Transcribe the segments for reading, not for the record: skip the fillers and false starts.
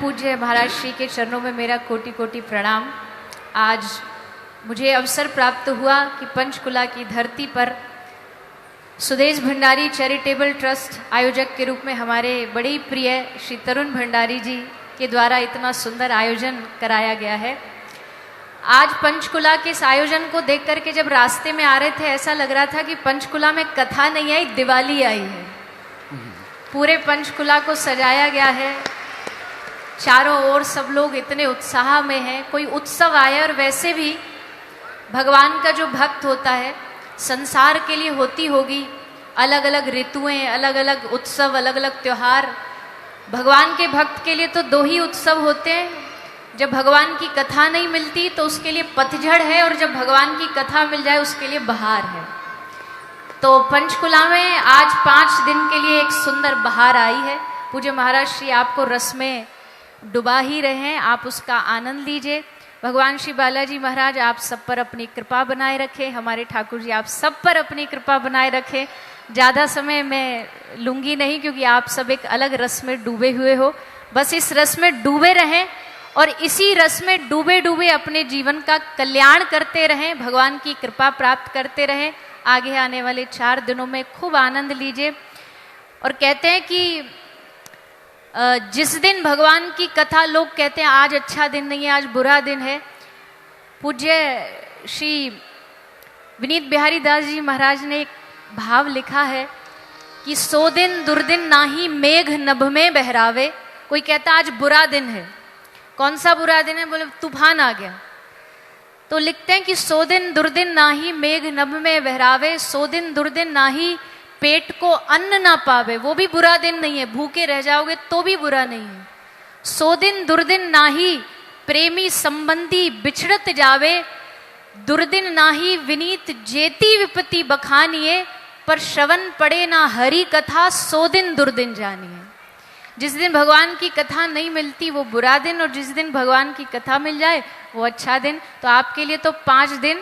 पूज्य महाराज श्री के चरणों में मेरा कोटि कोटि प्रणाम। आज मुझे अवसर प्राप्त हुआ कि पंचकुला की धरती पर सुदेश भंडारी चैरिटेबल ट्रस्ट आयोजक के रूप में हमारे बड़े ही प्रिय श्री तरुण भंडारी जी के द्वारा इतना सुंदर आयोजन कराया गया है। आज पंचकुला के इस आयोजन को देख करके जब रास्ते में आ रहे थे ऐसा लग रहा था कि पंचकुला में कथा नहीं आई, दिवाली आई है। पूरे पंचकुला को सजाया गया है, चारों ओर सब लोग इतने उत्साह में हैं। कोई उत्सव आया और वैसे भी भगवान का जो भक्त होता है संसार के लिए होती होगी अलग अलग ऋतुएं, अलग अलग उत्सव, अलग अलग त्योहार। भगवान के भक्त के लिए तो दो ही उत्सव होते हैं। जब भगवान की कथा नहीं मिलती तो उसके लिए पतझड़ है, और जब भगवान की कथा मिल जाए उसके लिए बहार है। तो पंचकुला में आज 5 दिन के लिए एक सुंदर बहार आई है। पूज्य महाराज श्री आपको रस में डुबा ही रहे हैं, आप उसका आनंद लीजिए। भगवान श्री बालाजी महाराज आप सब पर अपनी कृपा बनाए रखें, हमारे ठाकुर जी आप सब पर अपनी कृपा बनाए रखें। ज़्यादा समय मैं लूँगी नहीं क्योंकि आप सब एक अलग रस में डूबे हुए हो। बस इस रस में डूबे रहें और इसी रस में डूबे डूबे अपने जीवन का कल्याण करते रहें, भगवान की कृपा प्राप्त करते रहें। आगे आने वाले 4 दिनों में खूब आनंद लीजिए। और कहते हैं कि जिस दिन भगवान की कथा, लोग कहते हैं आज अच्छा दिन नहीं है, आज बुरा दिन है। पूज्य श्री विनीत बिहारी दास जी महाराज ने एक भाव लिखा है कि 100 दिन दुर्दिन नाही मेघ नभ में बहरावे। कोई कहता आज बुरा दिन है, कौन सा बुरा दिन है? बोले तूफान आ गया। तो लिखते हैं कि 100 दिन दुर्दिन नाही मेघ नभ में बहरावे, 100 दिन दुर्दिन नाही पेट को अन्न ना पावे। वो भी बुरा दिन नहीं है, भूखे रह जाओगे तो भी बुरा नहीं है। 100 दिन दुर्दिन नाही प्रेमी संबंधी बिछड़त जावे, दुर्दिन नाही विनीत जेती विपत्ति बखानिए, पर श्रवण पड़े ना हरि कथा 100 दिन दुर्दिन जानिए। जिस दिन भगवान की कथा नहीं मिलती वो बुरा दिन, और जिस दिन भगवान की कथा मिल जाए वो अच्छा दिन। तो आपके लिए तो 5 दिन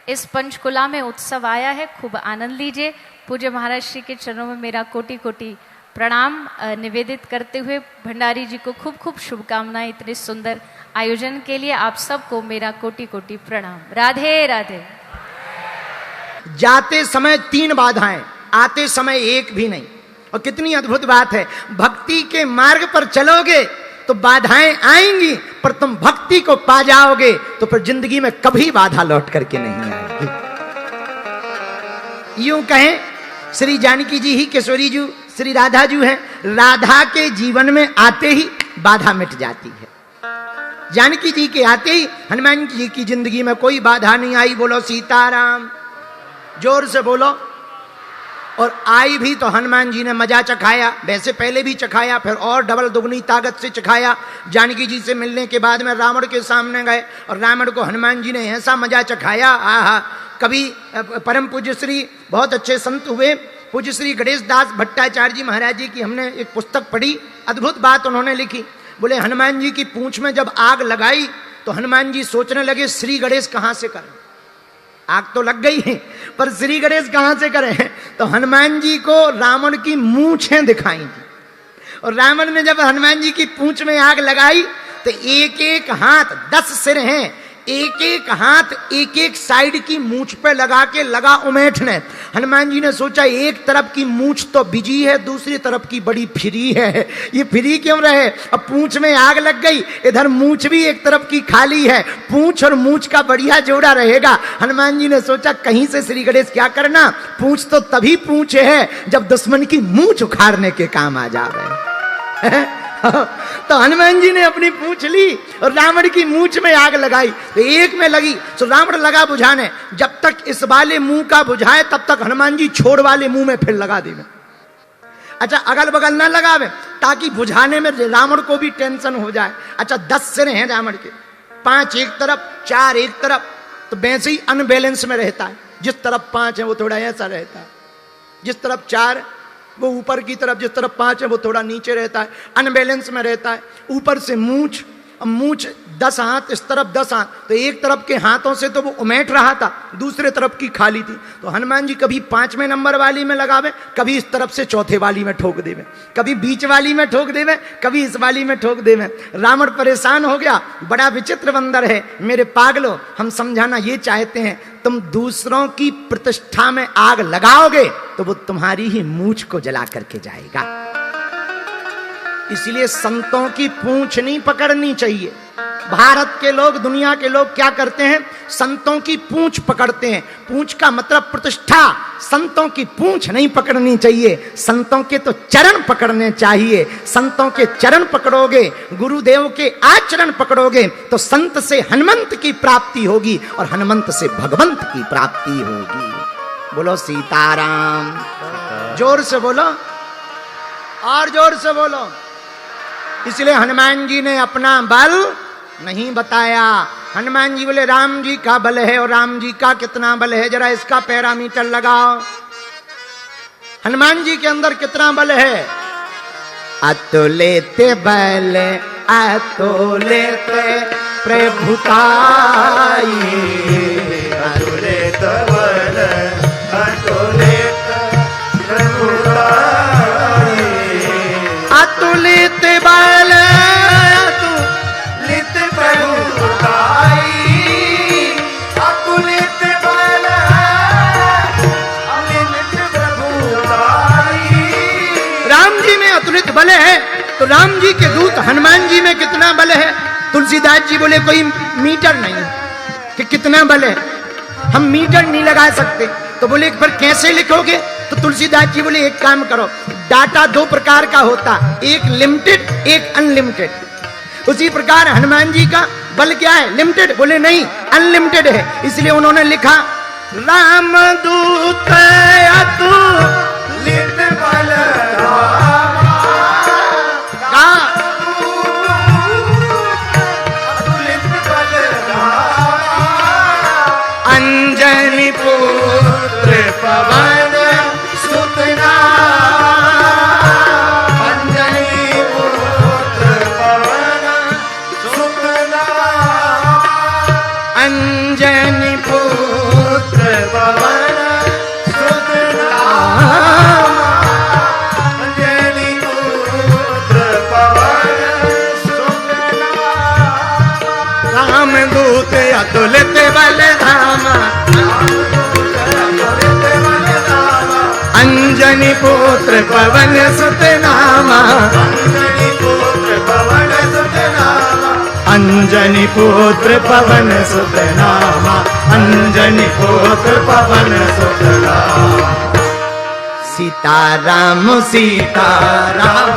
इस पंचकुला में उत्सव आया है, खूब आनंद लीजिए। पूज्य महाराज श्री के चरणों में मेरा कोटि कोटि प्रणाम निवेदित करते हुए भंडारी जी को खूब खूब शुभकामनाएं इतने सुंदर आयोजन के लिए। आप सबको मेरा कोटि कोटि प्रणाम। राधे राधे। जाते समय 3 बाधाएं, आते समय एक भी नहीं। और कितनी अद्भुत बात है, भक्ति के मार्ग पर चलोगे तो बाधाएं आएंगी, पर तुम भक्ति को पा जाओगे तो फिर जिंदगी में कभी बाधा लौट करके नहीं आएगी। यूं कहें श्री जानकी जी ही किशोरी जी श्री राधा जी हैं, राधा के जीवन में आते ही बाधा मिट जाती है। जानकी जी के आते ही हनुमान जी की जिंदगी में कोई बाधा नहीं आई। बोलो सीताराम, जोर से बोलो। और आई भी तो हनुमान जी ने मजा चखाया, वैसे पहले भी चखाया, फिर और डबल दुगनी ताकत से चखाया। जानकी जी से मिलने के बाद में रावण के सामने गए और रावण को हनुमान जी ने ऐसा मजा चखाया। आहा, कभी परम पूज्य श्री बहुत अच्छे संत हुए पूज्य श्री गणेश दास भट्टाचार्य जी महाराज जी की हमने एक पुस्तक पढ़ी। अद्भुत बात उन्होंने लिखी। बोले हनुमान जी की पूंछ में जब आग लगाई तो हनुमान जी सोचने लगे श्री गणेश कहाँ से करें। आग तो लग गई है पर श्री गणेश कहाँ से करें? तो हनुमान जी को रावण की मूंछें दिखाई थी, और रावण ने जब हनुमान जी की पूंछ में आग लगाई तो एक एक हाथ 10 सिर हैं, एक एक हाथ एक एक साइड की मूंछ पे लगा के लगा उमेठने। हनुमान जी ने सोचा एक तरफ की मूंछ तो बिजी है, दूसरी तरफ की बड़ी फ्री है, ये फ्री क्यों रहे? अब पूंछ में आग लग गई, इधर मूंछ भी एक तरफ की खाली है, पूंछ और मूंछ का बढ़िया जोड़ा रहेगा। हनुमान जी ने सोचा कहीं से श्री गणेश क्या करना, पूंछ तो तभी पूंछ है जब दुश्मन की मूंछ उखाड़ने के काम आ जावे। तो हनुमान जी ने अपनी पूंछ ली और रावण की मूंछ में आग लगाई। तो एक में लगी तो रावण लगा बुझाने, जब तक इस वाले मुंह का बुझाए तब तक हनुमान जी छोड़ वाले मुंह में फिर लगा देवे। अच्छा, अगल बगल ना लगावे ताकि बुझाने में रावण को भी टेंशन हो जाए। अच्छा, 10 सिर हैं रावण के, 5 एक तरफ, 4 एक तरफ, तो वैसे ही अनबैलेंस में रहता है। जिस तरफ 5 है वो थोड़ा ऐसा रहता है, जिस तरफ 4 वो ऊपर की तरफ, जिस तरफ 5 है वो थोड़ा नीचे रहता है, अनबैलेंस में रहता है। ऊपर से मूंछ अब मूछ 10 हाथ इस तरफ 10 हाथ, तो एक तरफ के हाथों से तो वो उमेट रहा था, दूसरे तरफ की खाली थी। तो हनुमान जी कभी 5वें नंबर वाली में लगावे, कभी इस तरफ से चौथे वाली में ठोक देवे, कभी बीच वाली में ठोक देवे, कभी इस वाली में ठोक देवे। रावण परेशान हो गया, बड़ा विचित्र बंदर है। मेरे पागलो, हम समझाना ये चाहते हैं, तुम दूसरों की प्रतिष्ठा में आग लगाओगे तो वो तुम्हारी ही मूछ को जला करके जाएगा। इसलिए संतों की पूंछ नहीं पकड़नी चाहिए। भारत के लोग, दुनिया के लोग क्या करते हैं? संतों की पूंछ पकड़ते हैं। पूंछ का मतलब प्रतिष्ठा। संतों की पूंछ नहीं पकड़नी चाहिए, संतों के तो चरण पकड़ने चाहिए। संतों के चरण पकड़ोगे, गुरुदेव के आचरण पकड़ोगे तो संत से हनुमंत की प्राप्ति होगी और हनुमंत से भगवंत की प्राप्ति होगी। बोलो सीताराम। जोर से बोलो, और जोर से बोलो। इसलिए हनुमान जी ने अपना बल नहीं बताया। हनुमान जी बोले राम जी का बल है, और राम जी का कितना बल है, जरा इसका पैरामीटर लगाओ। हनुमान जी के अंदर कितना बल है? अतुलित बल, अतुलित प्रभुताई, अतुलित बल, अतुलित प्रभुताई, अतुलित बल, अतुलित प्रभुताई, अतुलित बल, अतुलित प्रभुताई। राम जी में अतुलित बल है, तो राम जी के दूत हनुमान जी में कितना बल है? तुलसीदास जी बोले कोई मीटर नहीं कि कितना बल है, हम मीटर नहीं लगा सकते। तो बोले फिर कैसे लिखोगे? तो तुलसीदास जी बोले एक काम करो, डाटा 2 प्रकार का होता, एक लिमिटेड, एक अनलिमिटेड। उसी प्रकार हनुमान जी का बल क्या है? लिमिटेड। बोले नहीं, अनलिमिटेड है। इसलिए उन्होंने लिखा राम दूत अतुलित बल, अंजनी पुत्र पवन सुत नाम, अंजनी पुत्र पवन सुत नाम, अंजनी पुत्र पवन सुत नाम, अंजनी पुत्र पवन सुत नाम। रामदूत अतुलित बल धामा, अंजनी पुत्र पवन सुत नामा, अंजनी पुत्र पवन सुत नामा, अंजनी पुत्र पवन सुत नामा, अंजनी पुत्र पवन सुत नामा। सीताराम सीताराम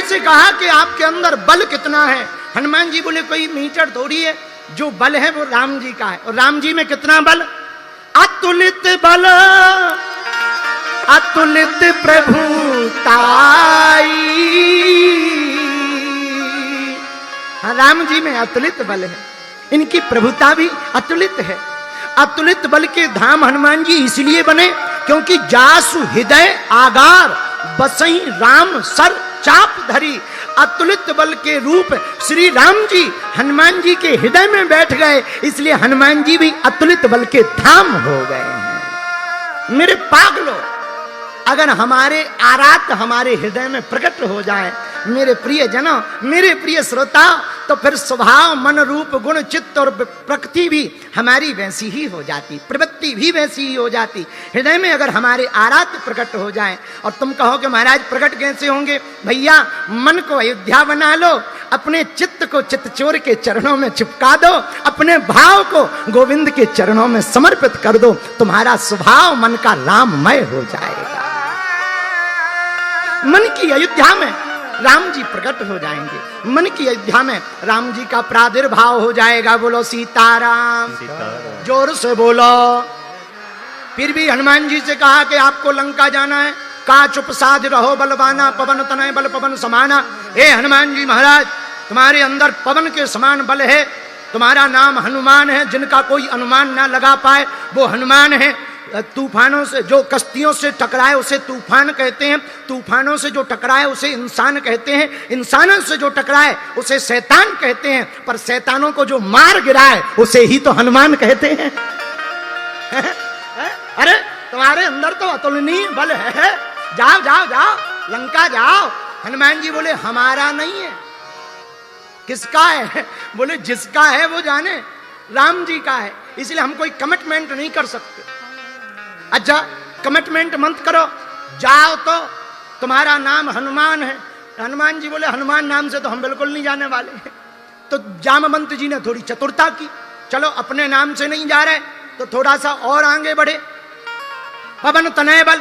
से कहा कि आपके अंदर बल कितना है? हनुमान जी बोले कोई मीटर थोड़ी है, जो बल है वो राम जी का है। और राम जी में कितना बल? अतुलित बल, अतुलित प्रभुताई। राम जी में अतुलित बल है, इनकी प्रभुता भी अतुलित है। अतुलित बल के धाम हनुमान जी इसलिए बने क्योंकि जासु हृदय आगार, बसई राम सर चाप धरी। अतुलित बल के रूप श्री राम जी हनुमान जी के हृदय में बैठ गए, इसलिए हनुमान जी भी अतुलित बल के धाम हो गए हैं। मेरे पागलों, अगर हमारे आराध हमारे हृदय में प्रकट हो जाए, मेरे प्रिय जनों, मेरे प्रिय श्रोता, तो फिर स्वभाव, मन, रूप, गुण, चित्त और प्रकृति भी हमारी वैसी ही हो जाती, प्रवृत्ति भी वैसी ही हो जाती। हृदय में अगर हमारे आराध्य प्रकट हो जाए, और तुम कहो कि महाराज प्रकट कैसे होंगे? भैया, मन को अयोध्या बना लो, अपने चित्त को चित्तचोर के चरणों में चिपका दो, अपने भाव को गोविंद के चरणों में समर्पित कर दो, तुम्हारा स्वभाव मन का राममय हो जाएगा। मन की अयोध्या में राम जी प्रकट हो जाएंगे, मन की अयोध्या में राम जी का प्रादुर्भाव हो जाएगा। बोलो सीताराम, सीताराम। जोर से बोलो। फिर भी हनुमान जी से कहा कि आपको लंका जाना है। का चुप साध रहो बलवाना, पवन तनय बल पवन समाना। हे हनुमान जी महाराज, तुम्हारे अंदर पवन के समान बल है। तुम्हारा नाम हनुमान है, जिनका कोई अनुमान ना लगा पाए वो हनुमान है। तूफानों से जो कश्तियों से टकराए उसे तूफान कहते हैं, तूफानों से जो टकराए उसे इंसान कहते हैं, इंसानों से जो टकराए उसे शैतान कहते हैं, पर शैतानों को जो मार गिराए उसे ही तो हनुमान कहते हैं। अरे तुम्हारे अंदर तो अतुलनीय बल है, जाओ जाओ जाओ लंका जाओ। हनुमान जी बोले हमारा नहीं है। किसका है? बोले जिसका है वो जाने, राम जी का है, इसलिए हम कोई कमिटमेंट नहीं कर सकते। अच्छा कमिटमेंट मत करो, जाओ तो तुम्हारा नाम हनुमान है। हनुमान जी बोले हनुमान नाम से तो हम बिल्कुल नहीं जाने वाले। तो जामवंत जी ने थोड़ी चतुरता की, चलो अपने नाम से नहीं जा रहे तो थोड़ा सा और आगे बढ़े। पवन तनय बल,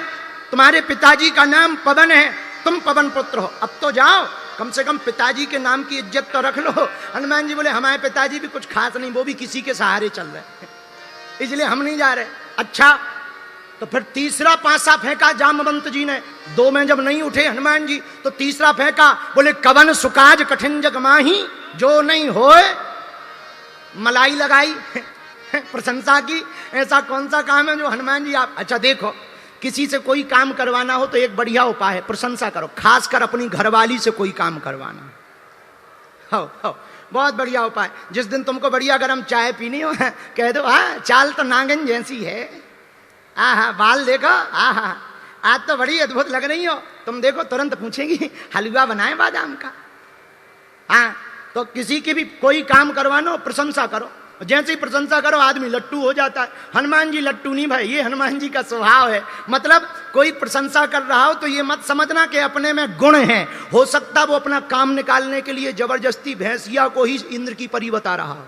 तुम्हारे पिताजी का नाम पवन है, तुम पवन पुत्र हो, अब तो जाओ कम से कम पिताजी के नाम की इज्जत तो रख लो। हनुमान जी बोले हमारे पिताजी भी कुछ खास नहीं, वो भी किसी के सहारे चल रहे हैं, इसलिए हम नहीं जा रहे। अच्छा तो फिर तीसरा पासा फेंका जामवंत जी ने, दो में जब नहीं उठे हनुमान जी तो तीसरा फेंका। बोले कवन सुकाज कठिन जग माही, जो नहीं होए मलाई लगाई। प्रशंसा की। ऐसा कौन सा काम है जो हनुमान जी आप। अच्छा देखो, किसी से कोई काम करवाना हो तो एक बढ़िया उपाय है प्रशंसा करो, खासकर अपनी घरवाली से कोई काम करवाना हो बहुत बढ़िया उपाय। जिस दिन तुमको बढ़िया गरम चाय पीनी हो कह दो हाँ चाल तो नागिन जैसी है, हाँ बाल देखो, हाँ आज तो बड़ी अद्भुत लग रही हो तुम, देखो तुरंत पूछेगी हलवा बनाए बादाम का। हाँ तो किसी की भी कोई काम करवाना हो प्रशंसा करो, जैसे ही प्रशंसा करो आदमी लट्टू हो जाता है। हनुमान जी लट्टू नहीं भाई, ये हनुमान जी का स्वभाव है। मतलब कोई प्रशंसा कर रहा हो तो ये मत समझना कि अपने में गुण है, हो सकता वो अपना काम निकालने के लिए जबरदस्ती भैंसिया को ही इंद्र की परी बता रहा हो।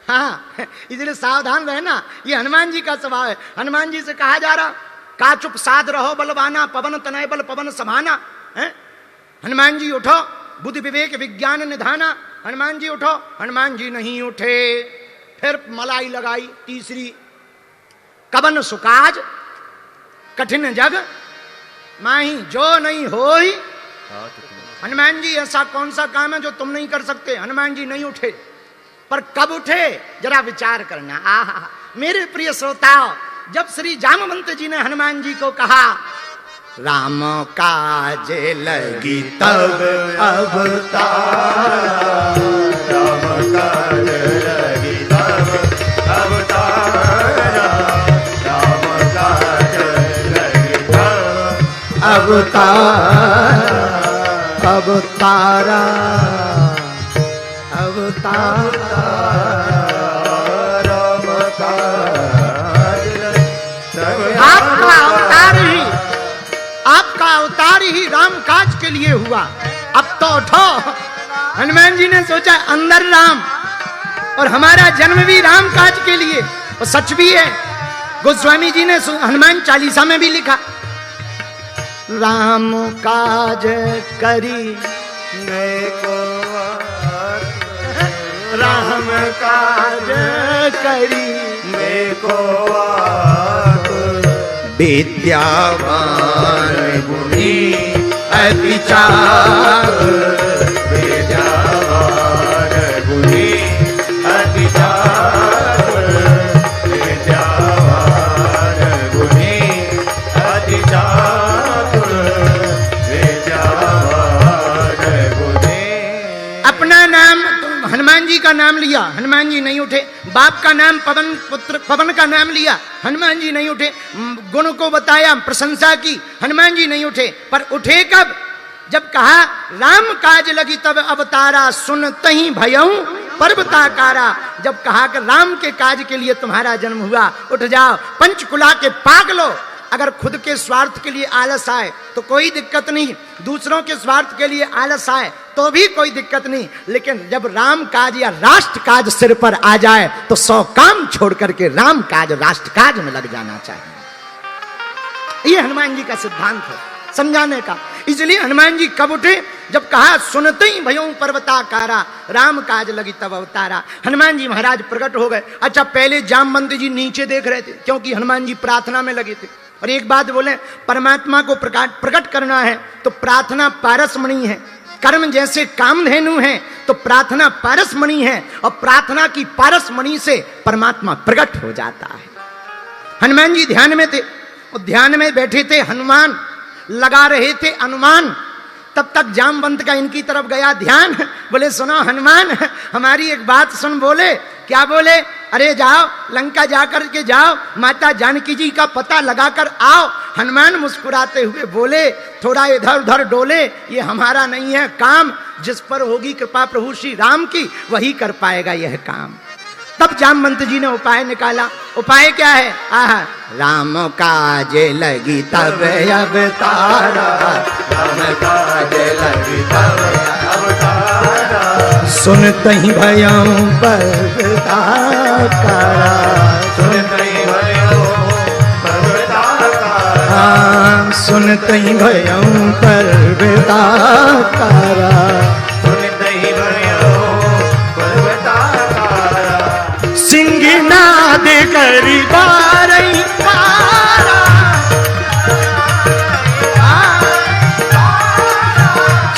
हाँ इसलिए सावधान रहना, ये हनुमान जी का स्वभाव है। हनुमान जी से कहा जा रहा का चुप साध रहो बलवाना, पवन तनय बल पवन समाना। हनुमान जी उठो, बुद्धि विवेक विज्ञान निधाना। हनुमान जी उठो, हनुमान जी नहीं उठे। फिर मलाई लगाई तीसरी, कवन सुकाज कठिन जग माही, जो नहीं होई। हनुमान जी ऐसा कौन सा काम है जो तुम नहीं कर सकते। हनुमान जी नहीं उठे, पर कब उठे जरा विचार करना। आहा मेरे प्रिय श्रोताओ, जब श्री जामवंत जी ने हनुमान जी को कहा राम काज लगी तब अवतार, राम काज लगी तब अवतार, राम काज लगी तब अवतार, अवतारा अवतार, राम काज लगी। आपका अवतार ही राम काज के लिए हुआ। अब तो उठो। हनुमान जी ने सोचा अंदर राम, और हमारा जन्म भी राम काज के लिए, और सच भी है। गोस्वामी जी ने हनुमान चालीसा में भी लिखा राम काज करी को राम काज करी को विद्यावान गुणी अति चातुर, विद्यावान गुणी अति चातुर, विद्यावान गुणी अति चातुर, विद्यावान गुणी। अपना नाम हनुमान जी का नाम लिया, हनुमान जी नहीं उठे। बाप का नाम पवन, पुत्र पवन का नाम लिया, हनुमान जी नहीं उठे। गुण को बताया, प्रशंसा की, हनुमान जी नहीं उठे। पर उठे कब? जब कहा राम काज लगी तब अवतारा, सुनते ही भयऊ पर्वताकारा। जब कहा कि राम के काज के लिए तुम्हारा जन्म हुआ, उठ जाओ। पंचकुला के पागलो, अगर खुद के स्वार्थ के लिए आलस आए तो कोई दिक्कत नहीं, दूसरों के स्वार्थ के लिए आलस आए तो भी कोई दिक्कत नहीं, लेकिन जब राम काज या राष्ट्र काज सिर पर आ जाए तो 100 काम छोड़ करके राम काज राष्ट्र काज में लग जाना चाहिए। ये हनुमान जी का सिद्धांत है समझाने का। इसलिए हनुमान जी कब उठे? जब कहा सुनते ही भयों पर्वताकारा, राम काज लगी तब अवतारा। हनुमान जी महाराज प्रकट हो गए। अच्छा, पहले जामवंत जी नीचे देख रहे थे क्योंकि हनुमान जी प्रार्थना में लगे थे। और एक बात बोले, परमात्मा को प्रकट करना है तो प्रार्थना पारसमणि है। कर्म जैसे कामधेनु है तो प्रार्थना पारसमणि है, और प्रार्थना की पारसमणि से परमात्मा प्रकट हो जाता है। हनुमान जी ध्यान में थे, और ध्यान में बैठे थे, हनुमान लगा रहे थे अनुमान। तब तक जामवंत का इनकी तरफ गया ध्यान। बोले सुनो हनुमान, हमारी एक बात सुन। बोले क्या? बोले अरे जाओ लंका जाकर के जाओ, माता जानकी जी का पता लगाकर आओ। हनुमान मुस्कुराते हुए बोले, थोड़ा इधर उधर डोले, ये हमारा नहीं है काम। जिस पर होगी कृपा प्रभु श्री राम की, वही कर पाएगा यह काम। तब जामवंत जी ने उपाय निकाला। उपाय क्या है? राम काज लगी तब अवतारा, राम काज लगी तब अवतारा, सुनते ही भयों पर्वताकारा, सुनते ही भयों पर्वताकारा, सुनते ही भयों पर्वताकारा, सुनते ही भयों पर्वताकारा, सिंहनाद करी बार